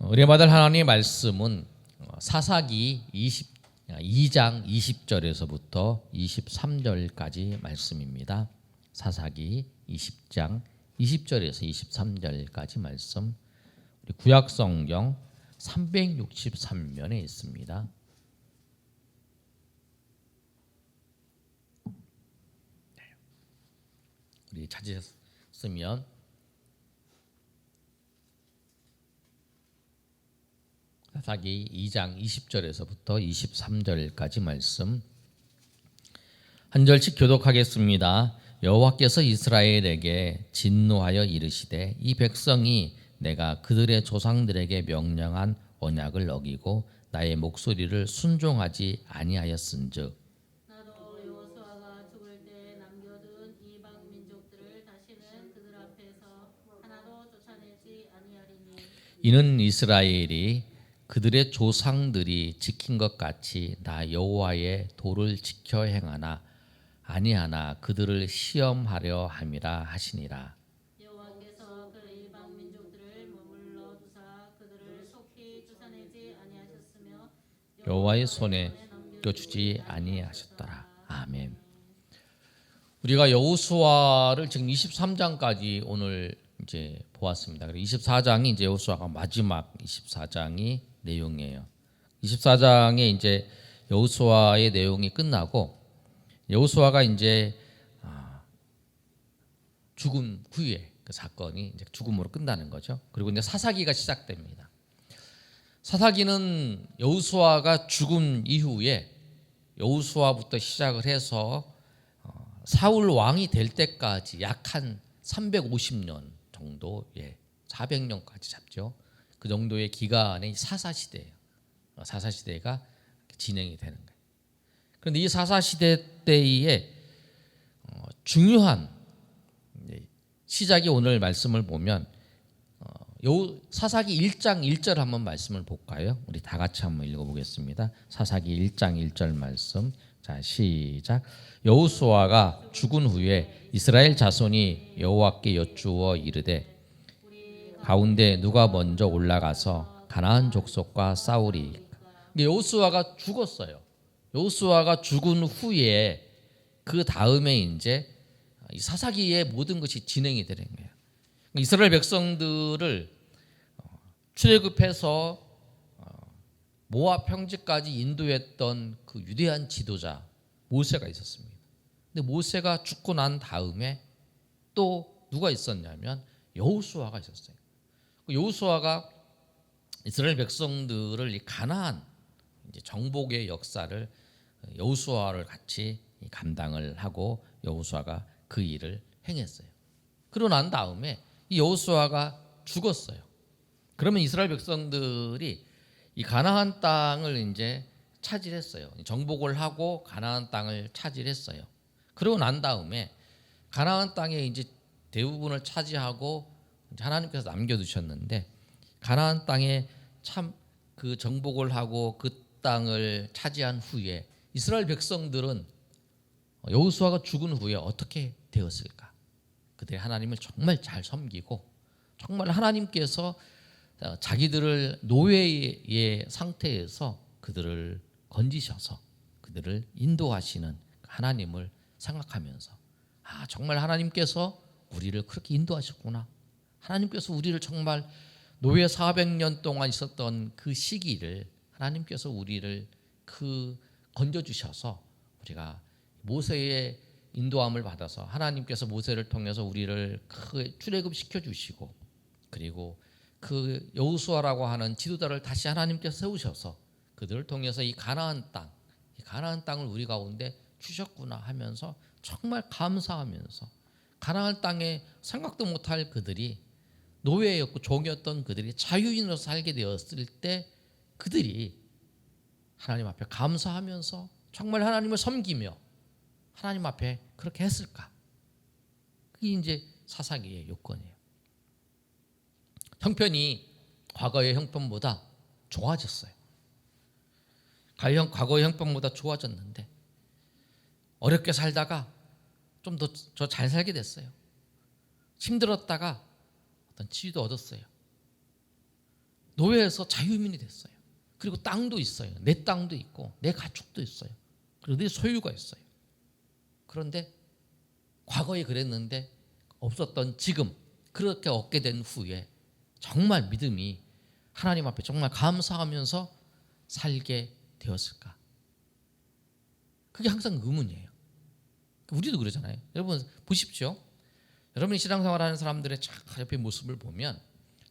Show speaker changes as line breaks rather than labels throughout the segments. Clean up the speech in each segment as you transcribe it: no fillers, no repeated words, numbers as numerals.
우리 받을 하나님의 말씀은 사사기 22장 20절에서부터 23절까지 말씀입니다. 사사기 20장 20절에서 23절까지 말씀, 우리 구약 성경 363면에 있습니다. 우리 찾으셨으면 사사기 2장 20절에서부터 23절까지 말씀 한 절씩 교독하겠습니다. 여호와께서 이스라엘에게 진노하여 이르시되 이 백성이 내가 그들의 조상들에게 명령한 언약을 어기고 나의 목소리를 순종하지 아니하였은즉
나도 여호수아가 죽을 때 남겨둔 이방 민족들을 다시는 그들 앞에서 하나도 쫓아내지 아니하리니
이는 이스라엘이 그들의 조상들이 지킨 것 같이 나 여호와의 도를 지켜 행하나 아니하나 그들을 시험하려 함이라 하시니라.
여호와께서 그 이방 민족들을 머물러 두사 그들을 속히 쫓아내지 아니하셨으며
여호와의 손에 넘겨주지 아니하셨더라. 아멘. 우리가 여호수아를 지금 23장까지 오늘 이제 보았습니다. 그리고 24장이 이제 여호수아가 마지막 24장이 내용이에요. 24장에 이제 여호수아의 내용이 끝나고 여호수아가 이제 죽음 후에 그 사건이 이제 죽음으로 끝나는 거죠. 그리고 이제 사사기가 시작됩니다. 사사기는 여호수아가 죽은 이후에 여호수아부터 시작을 해서 사울 왕이 될 때까지 약 한 350년 정도, 400년까지 잡죠. 그 정도의 기간의 사사시대예요. 사사시대가 진행이 되는 거예요. 그런데 이 사사시대 때에 중요한 시작이 오늘 말씀을 보면 사사기 1장 1절 한번 말씀을 볼까요? 우리 다 같이 한번 읽어보겠습니다. 사사기 1장 1절 말씀. 자, 시작. 여호수아가 죽은 후에 이스라엘 자손이 여호와께 여쭈어 이르되 가운데 누가 먼저 올라가서 가나안 족속과 싸우리. 여호수아가 죽었어요. 여호수아가 죽은 후에 그 다음에 이제 이 사사기의 모든 것이 진행이 되는 거예요. 이스라엘 백성들을 출애굽해서 모압 평지까지 인도했던 그 위대한 지도자 모세가 있었습니다. 근데 모세가 죽고 난 다음에 또 누가 있었냐면 여호수아가 있었어요. 여호수아가 이스라엘 백성들을 이 가나안 이제 정복의 역사를 여호수아를 같이 감당을 하고 여호수아가 그 일을 행했어요. 그러고 난 다음에 이 여호수아가 죽었어요. 그러면 이스라엘 백성들이 이 가나안 땅을 이제 차지했어요. 정복을 하고 가나안 땅을 차지했어요. 그러고 난 다음에 가나안 땅에 이제 대부분을 차지하고 하나님께서 남겨두셨는데 가나안 땅에 참 그 정복을 하고 그 땅을 차지한 후에 이스라엘 백성들은 여호수아가 죽은 후에 어떻게 되었을까? 그들이 하나님을 정말 잘 섬기고 정말 하나님께서 자기들을 노예의 상태에서 그들을 건지셔서 그들을 인도하시는 하나님을 생각하면서 정말 하나님께서 우리를 그렇게 인도하셨구나. 하나님께서 우리를 정말 노예 400년 동안 있었던 그 시기를 하나님께서 우리를 건져주셔서 우리가 모세의 인도함을 받아서 하나님께서 모세를 통해서 우리를 출애굽시켜 주시고 그리고 그 여호수아라고 하는 지도자를 다시 하나님께서 세우셔서 그들을 통해서 이 가나안 땅을 우리 가운데 주셨구나 하면서 정말 감사하면서 가나안 땅에 생각도 못할 그들이 노예였고 종이었던 그들이 자유인으로 살게 되었을 때 그들이 하나님 앞에 감사하면서 정말 하나님을 섬기며 하나님 앞에 그렇게 했을까? 그게 이제 사사기의 요건이에요. 형편이 과거의 형편보다 좋아졌어요. 과거의 형편보다 좋아졌는데 어렵게 살다가 좀 더 잘 살게 됐어요. 힘들었다가 어떤 지위도 얻었어요. 노예에서 자유민이 됐어요. 그리고 땅도 있어요. 내 땅도 있고 내 가축도 있어요. 그리고 내 소유가 있어요. 그런데 과거에 그랬는데 없었던 지금 그렇게 얻게 된 후에 정말 믿음이 하나님 앞에 정말 감사하면서 살게 되었을까? 그게 항상 의문이에요. 우리도 그러잖아요. 여러분 보십시오. 여러분이 신앙생활하는 사람들의 쫙 옆에 모습을 보면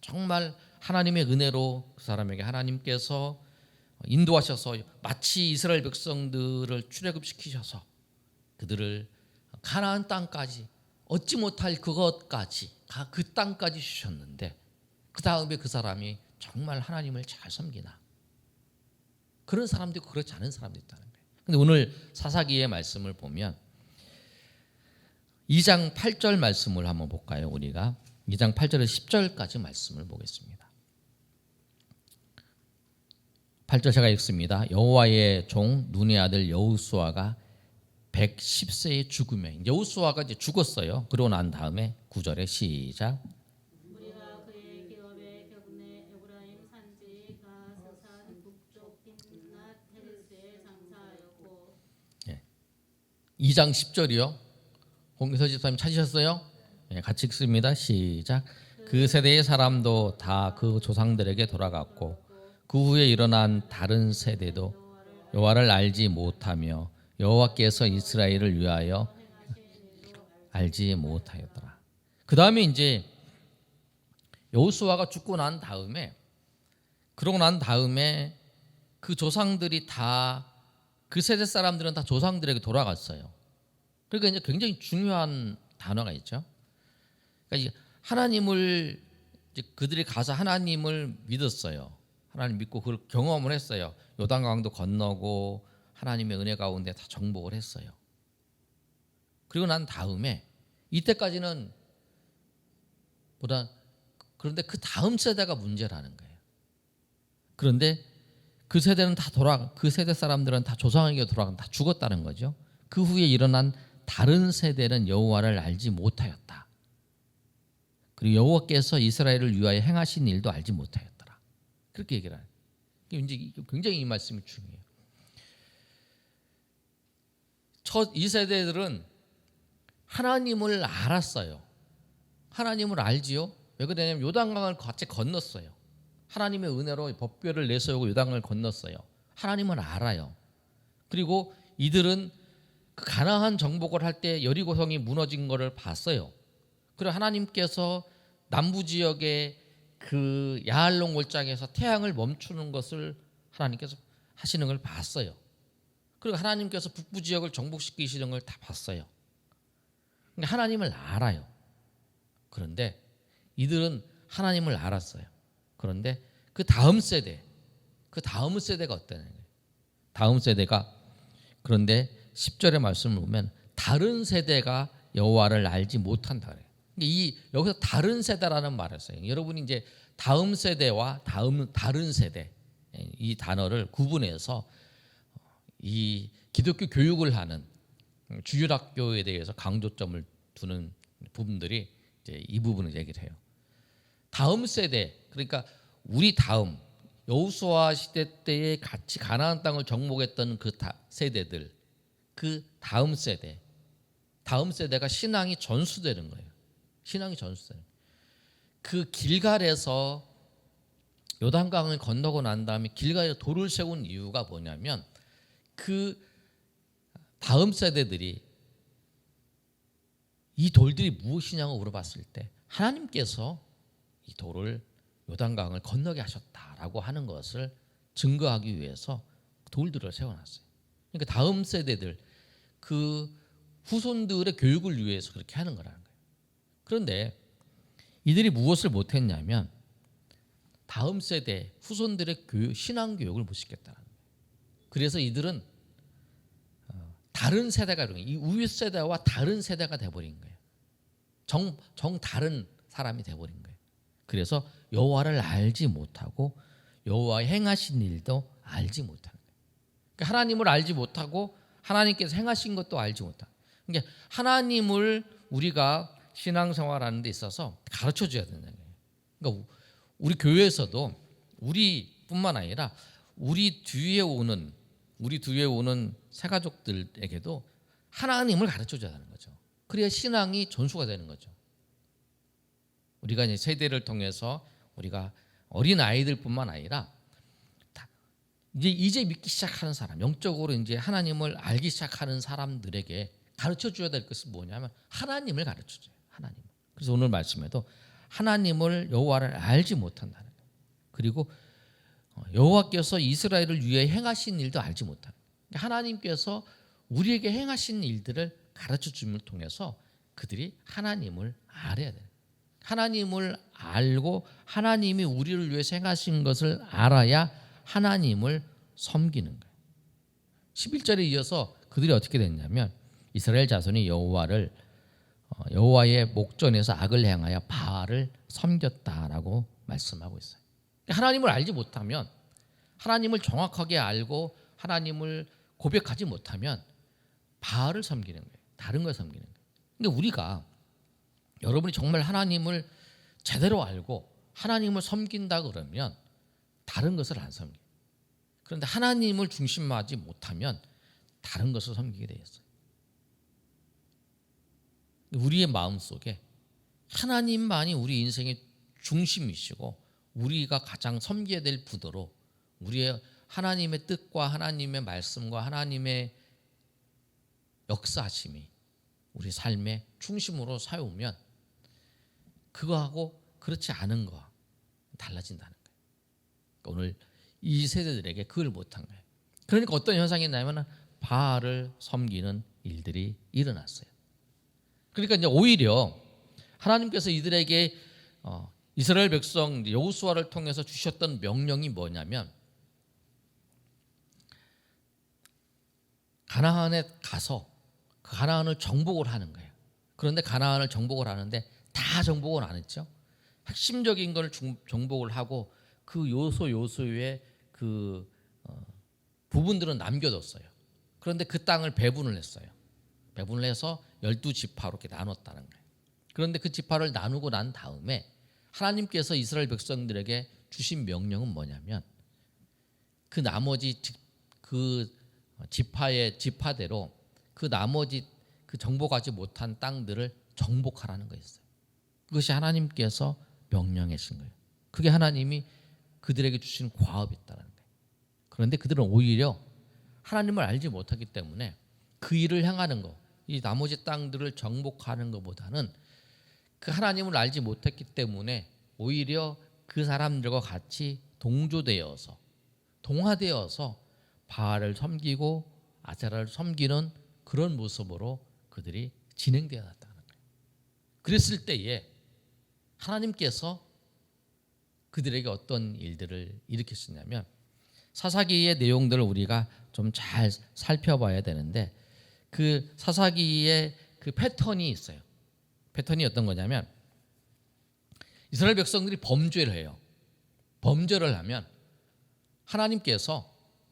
정말 하나님의 은혜로 그 사람에게 하나님께서 인도하셔서 마치 이스라엘 백성들을 출애굽시키셔서 그들을 가나안 땅까지 얻지 못할 그것까지 그 땅까지 주셨는데 그 다음에 그 사람이 정말 하나님을 잘 섬기나? 그런 사람도 있고 그렇지 않은 사람도 있다는 거예요. 근데 오늘 사사기의 말씀을 보면 2장 8절 말씀을 한번 볼까요? 우리가 2장 8절에서 10절까지 말씀을 보겠습니다. 8절 제가 읽습니다. 여호와의 종 눈의 아들 여호수아가 110세에 죽으며 여호수아가 이제 죽었어요. 그러고 난 다음에 9절에 시작.
우리가 그의 기업에 격내 에브라임 산지 가스산 북쪽 빈낫 헤레스에 장사하였고.
2장 10절이요. 홍기서 집사님 찾으셨어요? 네, 같이 읽습니다. 시작. 그 세대의 사람도 다 그 조상들에게 돌아갔고 그 후에 일어난 다른 세대도 여호와를 알지 못하며 여호와께서 이스라엘을 위하여 알지 못하였더라. 그 다음에 이제 여호수아가 죽고 난 다음에 그러고 난 다음에 그 조상들이 다 그 세대 사람들은 다 조상들에게 돌아갔어요. 그러니까 이제 굉장히 중요한 단어가 있죠. 그러니까 하나님을 이제 그들이 가서 하나님을 믿었어요. 하나님 믿고 그걸 경험을 했어요. 요단강도 건너고 하나님의 은혜 가운데 다 정복을 했어요. 그리고 난 다음에 이때까지는 그런데 그 다음 세대가 문제라는 거예요. 그런데 그 세대는 그 세대 사람들은 다 조상에게 다 죽었다는 거죠. 그 후에 일어난 다른 세대는 여호와를 알지 못하였다. 그리고 여호와께서 이스라엘을 위하여 행하신 일도 알지 못하였더라. 그렇게 얘기를 해요. 이제 굉장히 이 말씀이 중요해요. 이 세대들은 하나님을 알았어요. 하나님을 알지요. 왜 그러냐면 요단강을 같이 건넜어요. 하나님의 은혜로 법궤를 내세우고 요단강을 건넜어요. 하나님을 알아요. 그리고 이들은 그 가나안 정복을 할 때 여리고성이 무너진 것을 봤어요. 그리고 하나님께서 남부 지역의 그 야알론 골짜기에서 태양을 멈추는 것을 하나님께서 하시는 걸 봤어요. 그리고 하나님께서 북부 지역을 정복시키시는 걸 다 봤어요. 그러니까 하나님을 알아요. 그런데 이들은 하나님을 알았어요. 그런데 그 다음 세대가 어떠냐? 다음 세대가 그런데 10절의 말씀을 보면 다른 세대가 여호와를 알지 못한다 그래요. 여기서 다른 세대라는 말을 써요. 여러분이 이제 다음 세대와 다른 세대 이 단어를 구분해서 이 기독교 교육을 하는 주일학교에 대해서 강조점을 두는 부분들이 이제 이 부분을 얘기를 해요. 다음 세대 그러니까 우리 다음 여호수아 시대 때에 같이 가나안 땅을 정복했던 그 세대들 그 다음 세대가 신앙이 전수되는 거예요. 신앙이 전수되는 거예요. 그 길갈에서 요단강을 건너고 난 다음에 길갈에 돌을 세운 이유가 뭐냐면 그 다음 세대들이 이 돌들이 무엇이냐고 물어봤을 때 하나님께서 이 돌을 요단강을 건너게 하셨다라고 하는 것을 증거하기 위해서 돌들을 세워놨어요. 그러니까 다음 세대들 그 후손들의 교육을 위해서 그렇게 하는 거라는 거예요. 그런데 이들이 무엇을 못했냐면 다음 세대 후손들의 신앙 교육을 못 시켰다는 거예요. 그래서 이들은 다른 세대가 이 우유 세대와 다른 세대가 돼버린 거예요. 정 다른 사람이 돼버린 거예요. 그래서 여호와를 알지 못하고 여호와의 행하신 일도 알지 못하는 거예요. 그러니까 하나님을 알지 못하고 하나님께서 행하신 것도 알지 못하는 거예요. 그러니까 하나님을 우리가 신앙생활하는 데 있어서 가르쳐줘야 된다는 거예요. 그러니까 우리 교회에서도 우리뿐만 아니라 우리 뒤에 오는 새 가족들에게도 하나님을 가르쳐 줘야 하는 거죠. 그래야 신앙이 전수가 되는 거죠. 우리가 이제 세대를 통해서 우리가 어린 아이들뿐만 아니라 이제 믿기 시작하는 사람, 영적으로 이제 하나님을 알기 시작하는 사람들에게 가르쳐 줘야 될 것은 뭐냐면 하나님을 가르쳐 줘요. 하나님. 그래서 오늘 말씀에도 하나님을 여호와를 알지 못한다는 거예요. 그리고 여호와께서 이스라엘을 위해 행하신 일도 알지 못하는 거예요. 하나님께서 우리에게 행하신 일들을 가르쳐 줌을 통해서 그들이 하나님을 알아야 돼요. 하나님을 알고 하나님이 우리를 위해서 행하신 것을 알아야 하나님을 섬기는 거예요. 11절에 이어서 그들이 어떻게 됐냐면 이스라엘 자손이 여호와의 목전에서 악을 행하여 바알을 섬겼다라고 말씀하고 있어요. 하나님을 알지 못하면, 하나님을 정확하게 알고 하나님을 고백하지 못하면 바알을 섬기는 거예요. 다른 걸 섬기는 거예요. 근데 우리가, 여러분이 정말 하나님을 제대로 알고 하나님을 섬긴다 그러면 다른 것을 안 섬겨요. 그런데 하나님을 중심하지 못하면 다른 것을 섬기게 되어 있어요. 우리의 마음속에 하나님만이 우리 인생의 중심이시고 우리가 가장 섬겨야 될 부도로 우리의 하나님의 뜻과 하나님의 말씀과 하나님의 역사하심이 우리 삶의 중심으로 세우면 그거하고 그렇지 않은 거 달라진다는 거예요. 그러니까 오늘 이 세대들에게 그걸 못한 거예요. 그러니까 어떤 현상이 있냐면 바알을 섬기는 일들이 일어났어요. 그러니까 이제 오히려 하나님께서 이들에게 이스라엘 백성 여호수아를 통해서 주셨던 명령이 뭐냐면 가나안에 가서 그 가나안을 정복을 하는 거예요. 그런데 가나안을 정복을 하는데 다 정복은 안 했죠. 핵심적인 걸 정복을 하고 그 요소의 그 부분들은 남겨뒀어요. 그런데 그 땅을 배분을 했어요. 배분을 해서 12지파로 이렇게 나눴다는 거예요. 그런데 그 지파를 나누고 난 다음에 하나님께서 이스라엘 백성들에게 주신 명령은 뭐냐면 그 나머지 그 지파대로 그 나머지 그 정복하지 못한 땅들을 정복하라는 거였어요. 그것이 하나님께서 명령하신 거예요. 그게 하나님이 그들에게 주신 과업이었다는 거예요. 그런데 그들은 오히려 하나님을 알지 못하기 때문에 그 일을 행하는 거, 이 나머지 땅들을 정복하는 것보다는 그 하나님을 알지 못했기 때문에 오히려 그 사람들과 같이 동화되어서 바알을 섬기고 아세라를 섬기는 그런 모습으로 그들이 진행되었다는 거예요. 그랬을 때에 하나님께서 그들에게 어떤 일들을 일으켰었냐면 사사기의 내용들을 우리가 좀 잘 살펴봐야 되는데 그 사사기의 그 패턴이 있어요. 패턴이 어떤 거냐면 이스라엘 백성들이 범죄를 해요. 범죄를 하면 하나님께서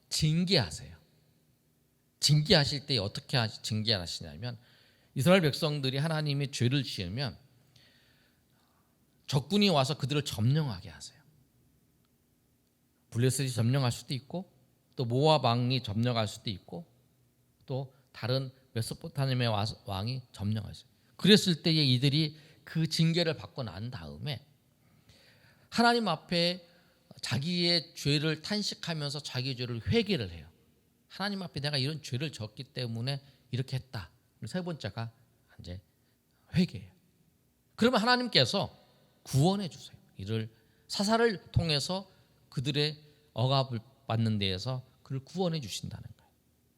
징계하세요. 징계하실 때 어떻게 징계하시냐면 이스라엘 백성들이 하나님의 죄를 지으면 적군이 와서 그들을 점령하게 하세요. 블레셋이 점령할 수도 있고 또 모압 왕이 점령할 수도 있고 또 다른 메소포타미아의 왕이 점령할 수 있어요. 그랬을 때에 이들이 그 징계를 받고 난 다음에 하나님 앞에 자기의 죄를 탄식하면서 자기의 죄를 회개를 해요. 하나님 앞에 내가 이런 죄를 졌기 때문에 이렇게 했다. 세 번째가 이제 회개예요. 그러면 하나님께서 구원해 주세요. 이를 사사를 통해서 그들의 억압을 받는 데에서 그를 구원해 주신다는 거예요.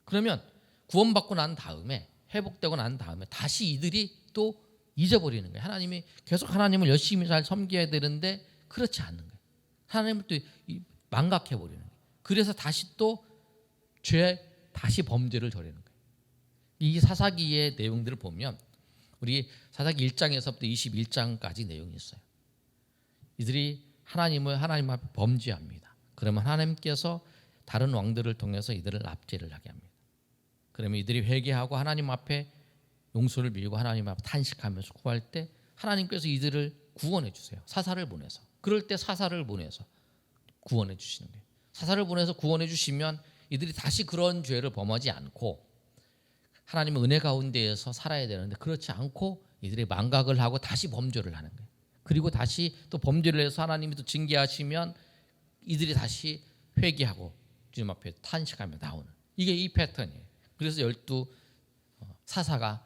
그러면 구원받고 난 다음에 회복되고 난 다음에 다시 이들이 또 잊어버리는 거예요. 하나님이 계속 하나님을 열심히 잘 섬겨야 되는데 그렇지 않는 거예요. 하나님을 또 망각해 버리는 거예요. 그래서 다시 또 다시 범죄를 저리는 거예요. 이 사사기의 내용들을 보면 우리 사사기 1장에서부터 21장까지 내용이 있어요. 이들이 하나님 앞에 범죄합니다. 그러면 하나님께서 다른 왕들을 통해서 이들을 납제를 하게 합니다. 그러면 이들이 회개하고 하나님 앞에 용서를 빌고 하나님 앞에 탄식하면서 구할 때 하나님께서 이들을 구원해 주세요. 사사를 보내서. 그럴 때 사사를 보내서 구원해 주시는 거예요. 사사를 보내서 구원해 주시면 이들이 다시 그런 죄를 범하지 않고 하나님의 은혜 가운데에서 살아야 되는데 그렇지 않고 이들이 망각을 하고 다시 범죄를 하는 거예요. 그리고 다시 또 범죄를 해서 하나님이 또 징계하시면 이들이 다시 회개하고 주님 앞에 탄식하며 나오는 이게 이 패턴이에요. 그래서 12 사사가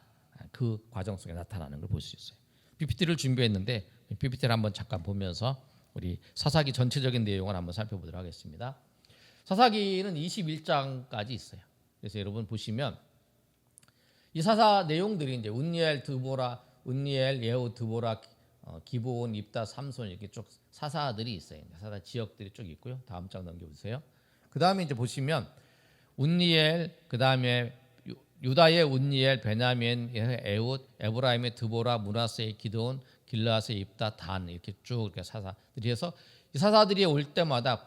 그 과정 속에 나타나는 걸 볼 수 있어요. PPT를 준비했는데 PPT를 한번 잠깐 보면서 우리 사사기 전체적인 내용을 한번 살펴보도록 하겠습니다. 사사기는 21장까지 있어요. 그래서 여러분 보시면 이 사사 내용들이 이제 운니엘, 드보라, 운니엘, 예후, 드보라, 기브온, 입다, 삼손 이렇게 쭉 사사들이 있어요. 사사 지역들이 쭉 있고요. 다음 장 넘겨보세요. 그 다음에 이제 보시면 운니엘, 그 다음에 유다의 운니엘, 베냐민, 에훗, 에브라임의 드보라, 므낫세의 기드온, 길르앗의 입다, 단 이렇게 쭉 이렇게 사사들이 해서 이 사사들이 올 때마다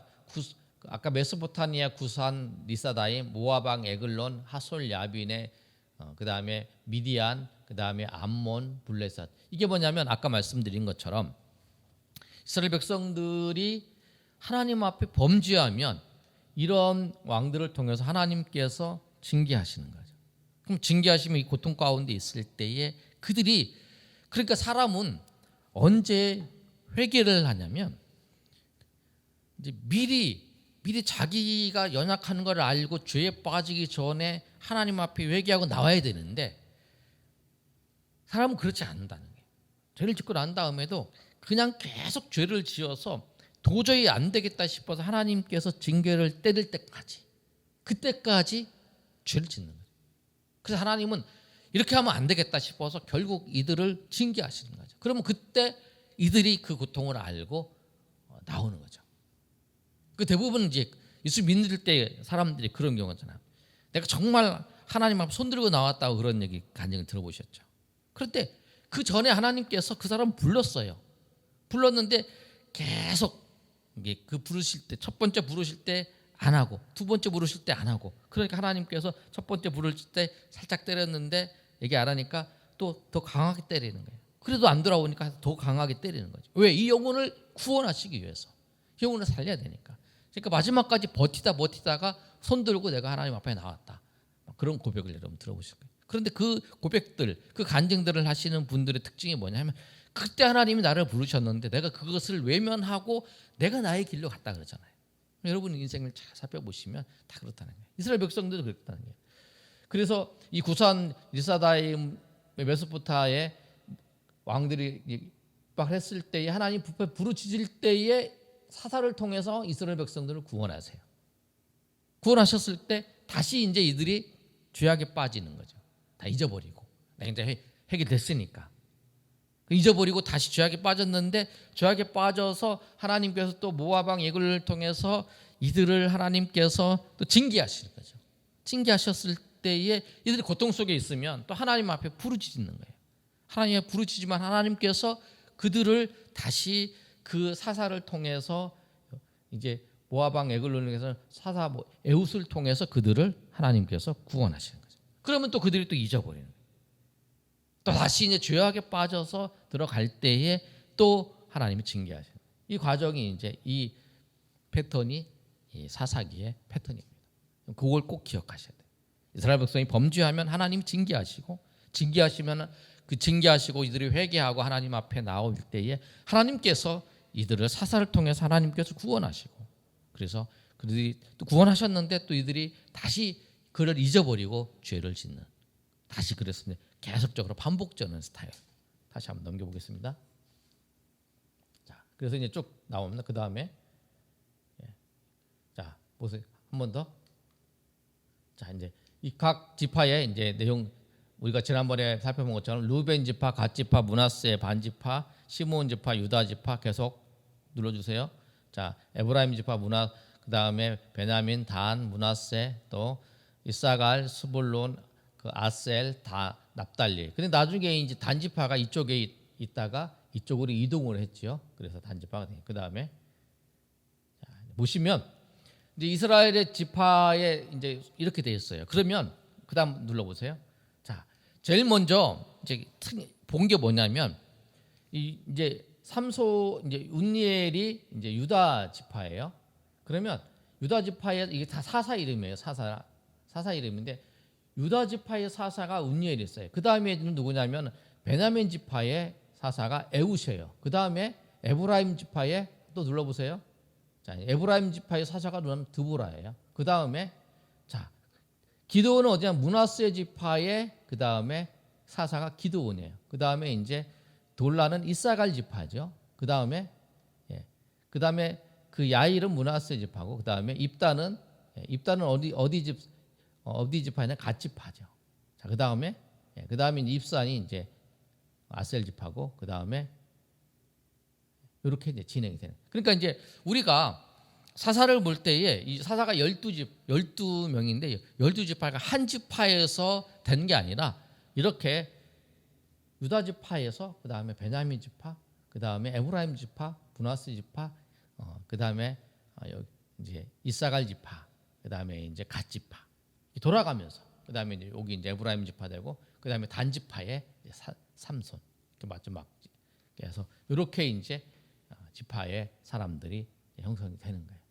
아까 메소포타미아, 구산, 리사다임, 모아방, 에글론, 하솔, 야빈의 그 다음에 미디안, 그 다음에 암몬, 블레셋. 이게 뭐냐면 아까 말씀드린 것처럼 이스라엘 백성들이 하나님 앞에 범죄하면 이런 왕들을 통해서 하나님께서 징계하시는 거죠. 그럼 징계하시면 이 고통 가운데 있을 때에 그들이 그러니까 사람은 언제 회개를 하냐면 이제 미리 자기가 연약한 걸 알고 죄에 빠지기 전에 하나님 앞에 회개하고 나와야 되는데 사람은 그렇지 않는다는 거예요. 죄를 짓고 난 다음에도 그냥 계속 죄를 지어서 도저히 안 되겠다 싶어서 하나님께서 징계를 때릴 때까지 그때까지 죄를 짓는 거예요. 그래서 하나님은 이렇게 하면 안 되겠다 싶어서 결국 이들을 징계하시는 거죠. 그러면 그때 이들이 그 고통을 알고 나오는 거죠. 그 대부분 이제 예수 믿을 때 사람들이 그런 경우잖아요. 내가 정말 하나님 앞에 손들고 나왔다고 그런 얘기 간증을 들어보셨죠. 그런데 그 전에 하나님께서 그 사람 불렀어요. 불렀는데 계속 이게 그 부르실 때 첫 번째 부르실 때 안 하고 두 번째 부르실 때 안 하고 그러니까 하나님께서 첫 번째 부르실 때 살짝 때렸는데 얘기 안 하니까 또 더 강하게 때리는 거예요. 그래도 안 돌아오니까 더 강하게 때리는 거죠. 왜? 이 영혼을 구원하시기 위해서. 영혼을 살려야 되니까. 그러니까 마지막까지 버티다가 손 들고 내가 하나님 앞에 나왔다. 그런 고백을 여러분 들어보실 거예요. 그런데 그 고백들, 그 간증들을 하시는 분들의 특징이 뭐냐면 그때 하나님이 나를 부르셨는데 내가 그것을 외면하고 내가 나의 길로 갔다 그러잖아요. 여러분 인생을 잘 살펴보시면 다 그렇다는 거예요. 이스라엘 백성들도 그렇다는 거예요. 그래서 이 구산 리사다임 메소포타의 왕들이 입박했을 때에 하나님 부패 부르짖을 때에 사사를 통해서 이스라엘 백성들을 구원하세요. 구원하셨을 때 다시 이제 이들이 죄악에 빠지는 거죠. 다 잊어버리고 이제 해결됐으니까 잊어버리고 다시 죄악에 빠졌는데 죄악에 빠져서 하나님께서 또 모압 예굴을 통해서 이들을 하나님께서 또 징계하시는 거죠. 징계하셨을 때에 이들이 고통 속에 있으면 또 하나님 앞에 부르짖는 거예요. 하나님 앞에 부르짖지만 하나님께서 그들을 다시 그 사사를 통해서 이제 모압 왕 에글론을 통해서 사사 에훗을 통해서 그들을 하나님께서 구원하시는 거죠. 그러면 또 그들이 또 잊어버리는 거예요. 또 다시 이제 죄악에 빠져서 들어갈 때에 또 하나님이 징계하시는 거예요. 이 과정이 이제 이 패턴이 이 사사기의 패턴입니다. 그걸 꼭 기억하셔야 돼요. 이스라엘 백성이 범죄하면 하나님이 징계하시고 징계하시면 그 징계하시고 이들이 회개하고 하나님 앞에 나올 때에 하나님께서 이들을 사사를 통해서 하나님께서 구원하시고 그래서 그들이 또 구원하셨는데 또 이들이 다시 그를 잊어버리고 죄를 짓는 다시 그래서 계속적으로 반복되는 스타일. 다시 한번 넘겨보겠습니다. 자, 그래서 이제 쭉 나옵니다. 그 다음에 자 보세요. 한 번 더. 자 이제 이 각 지파의 이제 내용 우리가 지난번에 살펴본 것처럼 루벤 지파, 갓 지파, 므낫세 반 지파, 시므온 지파, 유다 지파 계속 눌러주세요. 자 에브라임 지파, 그 다음에 베냐민, 단, 므낫세 또 이사갈, 스불론, 그 아셀, 다 납달리. 근데 나중에 이제 단 지파가 이쪽에 있다가 이쪽으로 이동을 했죠. 그래서 단 지파가 돼요. 그 다음에 보시면 이제 이스라엘의 지파에 이제 이렇게 되어 있어요. 그러면 그다음 눌러보세요. 자, 제일 먼저 이제 본 게 뭐냐면 이제 삼소 이제 운니엘이 이제 유다 지파예요. 그러면 유다 지파의 이게 다 사사 이름이에요. 사사 이름인데 유다 지파의 사사가 운니엘이 있어요. 그 다음에는 누구냐면 베냐민 지파의 사사가 에웃이에요. 그 다음에 에브라임 지파의 또 눌러보세요. 자, 에브라임 지파의 사사가 누구냐면 드보라예요. 그 다음에 자 기드온은 어디냐 므낫세 지파의 그 다음에 사사가 기드온이에요. 그 다음에 이제 돌라는 이사갈 지파죠. 그 다음에 그 다음에 그 야일은 므낫세 지파고 그 다음에 입단은 어디 지파냐 갓 지파죠. 자, 그 다음에 입산이 이제 아셀 지파고 그 다음에 이렇게 이제 진행이 되는. 그러니까 이제 우리가 사사를 볼 때에 이 사사가 12명인데 12지파가 한 지파에서 된 게 아니라 이렇게 유다 지파에서 그 다음에 베냐민 지파, 그 다음에 에브라임 지파, 므낫세 지파, 그 다음에 이제 이사갈 지파, 그 다음에 이제 갓 지파 돌아가면서 그 다음에 이제 여기 이제 에브라임 지파 되고 그 다음에 단 지파의 삼손 마지막 그래서 이렇게 이제 지파의 사람들이 형성이 되는 거예요.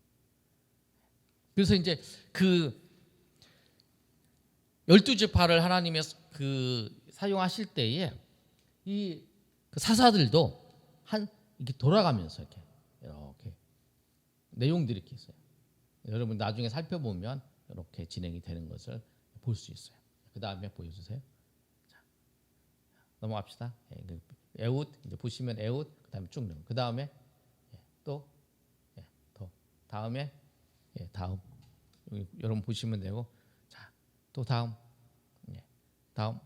그래서 이제 그 12지파를 하나님의 그 사용하실 때에 이 그 사사들도 이렇게 돌아가면서 이렇게 내용들이 이렇게 있어요. 여러분 나중에 살펴보면 이렇게 진행이 되는 것을 볼 수 있어요. 그 다음에 보여주세요. 자, 넘어갑시다. 에웃 이제 보시면 에웃 그다음에 쭉 넘어. 그 다음에 또 다음에 다음 여러분 보시면 되고 자 또 다음 다음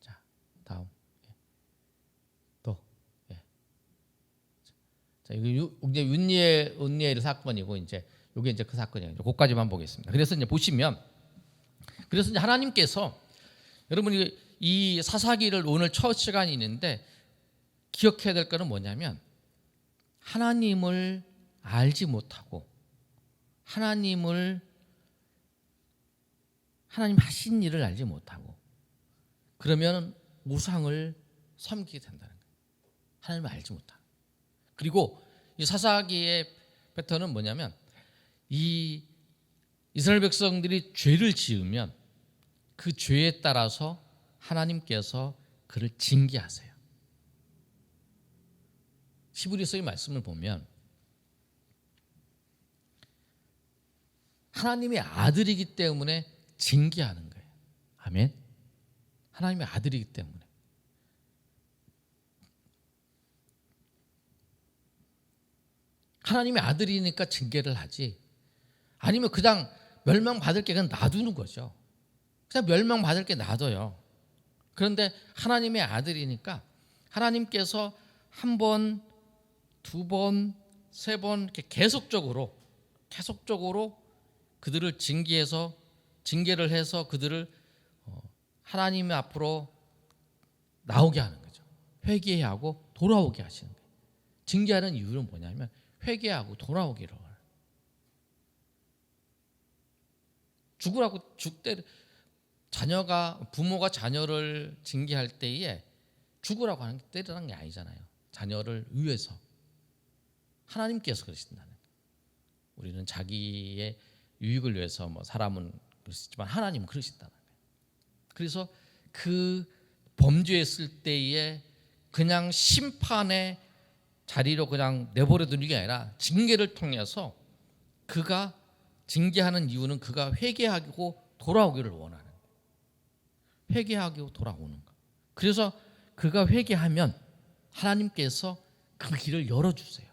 자 다음 또 자 이거 이제 운니엘 사건이고 이제 이게 이제 그 사건이에요. 그까지만 보겠습니다. 그래서 이제 보시면 그래서 이제 하나님께서 여러분이 이 사사기를 오늘 첫 시간이 있는데 기억해야 될 거는 뭐냐면 하나님을 알지 못하고 하나님 하신 일을 알지 못하고 그러면 우상을 섬기게 된다는 거예요. 하나님을 알지 못하고. 그리고 이 사사기의 패턴은 뭐냐면 이 이스라엘 백성들이 죄를 지으면 그 죄에 따라서 하나님께서 그를 징계하세요. 히브리서의 말씀을 보면 하나님의 아들이기 때문에 징계하는 거예요. 아멘. 하나님의 아들이기 때문에. 하나님의 아들이니까 징계를 하지. 아니면 그냥 멸망받을 게 그냥 놔두는 거죠. 그냥 멸망받을 게 놔둬요. 그런데 하나님의 아들이니까 하나님께서 한 번, 두 번, 세 번 이렇게 계속적으로 그들을 징계를 해서 그들을 하나님 앞으로 나오게 하는 거죠. 회개하고 돌아오게 하시는 거예요. 징계하는 이유는 뭐냐면 회개하고 돌아오기를. 죽으라고 부모가 자녀를 징계할 때에 죽으라고 하는 게 때리라는 게 아니잖아요. 자녀를 위해서 하나님께서 그러신다는 거예요. 우리는 자기의 유익을 위해서 사람은 그러시지만 하나님은 그러신다는 거예요. 그래서 그 범죄했을 때에 그냥 심판의 자리로 그냥 내버려 두는 게 아니라 징계를 통해서 그가 징계하는 이유는 그가 회개하고 돌아오기를 원하는 거예요. 회개하고 돌아오는 거. 그래서 그가 회개하면 하나님께서 그 길을 열어주세요.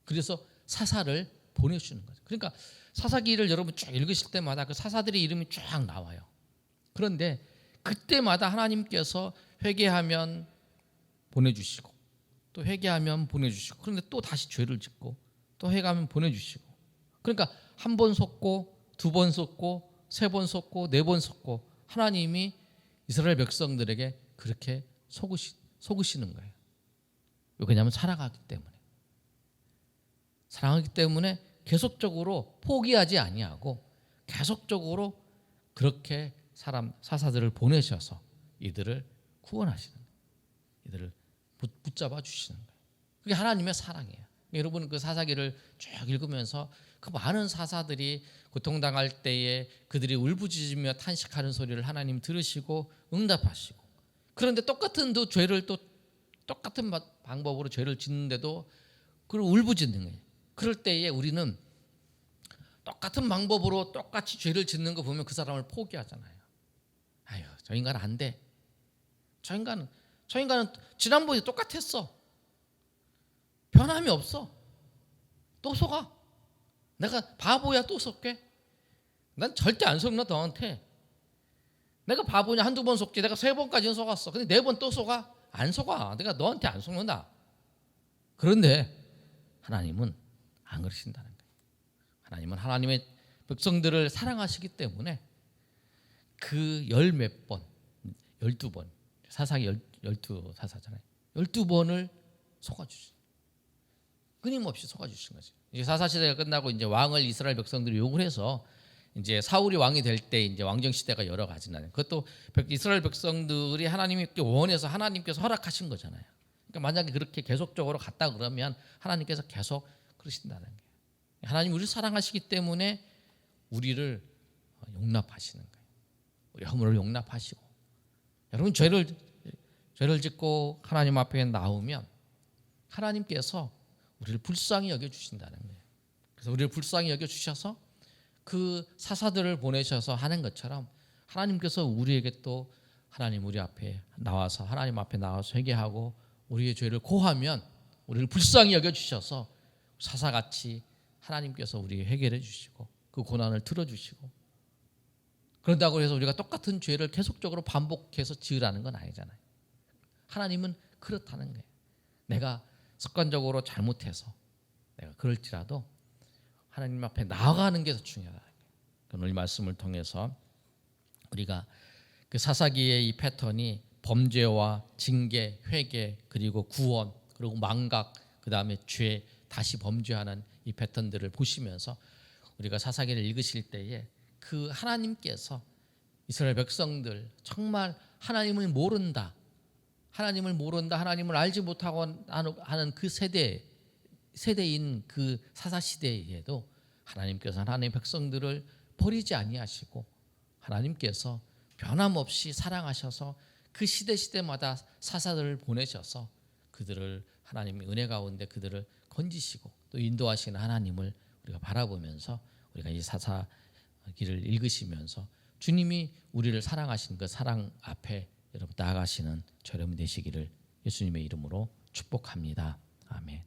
그래서 사사를 보내주는 거죠. 그러니까 사사기를 여러분 쭉 읽으실 때마다 그 사사들의 이름이 쫙 나와요. 그런데 그때마다 하나님께서 회개하면 보내주시고 또 회개하면 보내주시고 그런데 또 다시 죄를 짓고 또 회개하면 보내주시고 그러니까 한 번 속고 두 번 속고 세 번 속고 네 번 속고 하나님이 이스라엘 백성들에게 그렇게 속으시는 거예요. 왜냐하면 사랑하기 때문에 계속적으로 포기하지 아니하고 계속적으로 그렇게 사사들을 보내셔서 이들을 구원하시는 거예요. 이들을 붙잡아 주시는 거예요. 그게 하나님의 사랑이에요. 여러분 그 사사기를 쭉 읽으면서 그 많은 사사들이 고통당할 때에 그들이 울부짖으며 탄식하는 소리를 하나님 들으시고 응답하시고, 그런데 똑같은 또 죄를 또 똑같은 방법으로 죄를 짓는데도 그걸 울부짖는 거예요. 그럴 때에 우리는 똑같은 방법으로 똑같이 죄를 짓는 거 보면 그 사람을 포기하잖아요. 아유, 저 인간 안 돼. 저 인간은 지난번에 똑같았어. 변함이 없어. 또 속아. 내가 바보야 또 속게? 난 절대 안 속나 너한테. 내가 바보냐 한두 번 속지. 내가 3번까지는 속았어. 근데 4번 또 속아? 안 속아. 내가 너한테 안 속는다. 그런데 하나님은 안 그러신다는 거예요. 하나님은 하나님의 백성들을 사랑하시기 때문에 그 10몇 번, 12번, 사사기 12사사잖아요. 12번을 속아주신, 끊임없이 속아주신 거죠. 이제 사사시대가 끝나고 이제 왕을 이스라엘 백성들이 욕을 해서 이제 사울이 왕이 될 때 이제 왕정 시대가 여러 가지 나요. 그것도 이스라엘 백성들이 하나님께 원해서 하나님께서 허락하신 거잖아요. 그러니까 만약에 그렇게 계속적으로 갔다 그러면 하나님께서 계속 그러신다는 거예요. 하나님 우리를 사랑하시기 때문에 우리를 용납하시는 거예요. 우리 허물을 용납하시고, 여러분 죄를 짓고 하나님 앞에 나오면 하나님께서 우리를 불쌍히 여겨 주신다는 거예요. 그래서 우리를 불쌍히 여겨 주셔서 그 사사들을 보내셔서 하는 것처럼 하나님께서 우리에게 또 하나님 우리 앞에 나와서 하나님 앞에 나와서 회개하고 우리의 죄를 고하면 우리를 불쌍히 여겨 주셔서 사사같이 하나님께서 우리 회개를 해주시고 그 고난을 들어주시고, 그런다고 해서 우리가 똑같은 죄를 계속적으로 반복해서 지으라는 건 아니잖아요. 하나님은 그렇다는 거예요. 내가 습관적으로 잘못해서 내가 그럴지라도 하나님 앞에 나아가는 게 더 중요하다는 거예요. 오늘 이 말씀을 통해서 우리가 그 사사기의 이 패턴이 범죄와 징계, 회개, 그리고 구원, 그리고 망각, 그 다음에 죄, 다시 범죄하는 이 패턴들을 보시면서 우리가 사사기를 읽으실 때에 그 하나님께서 이스라엘 백성들 정말 하나님을 모른다, 하나님을 알지 못하고 하는 그 세대인 그 사사 시대에도 하나님께서 하나님의 백성들을 버리지 아니하시고 하나님께서 변함없이 사랑하셔서 그 시대마다 사사들을 보내셔서 그들을 하나님의 은혜 가운데 그들을 건지시고 또 인도하시는 하나님을 우리가 바라보면서 우리가 이 사사기를 읽으시면서 주님이 우리를 사랑하신 그 사랑 앞에 여러분 나아가시는 저렴이 되시기를 예수님의 이름으로 축복합니다. 아멘.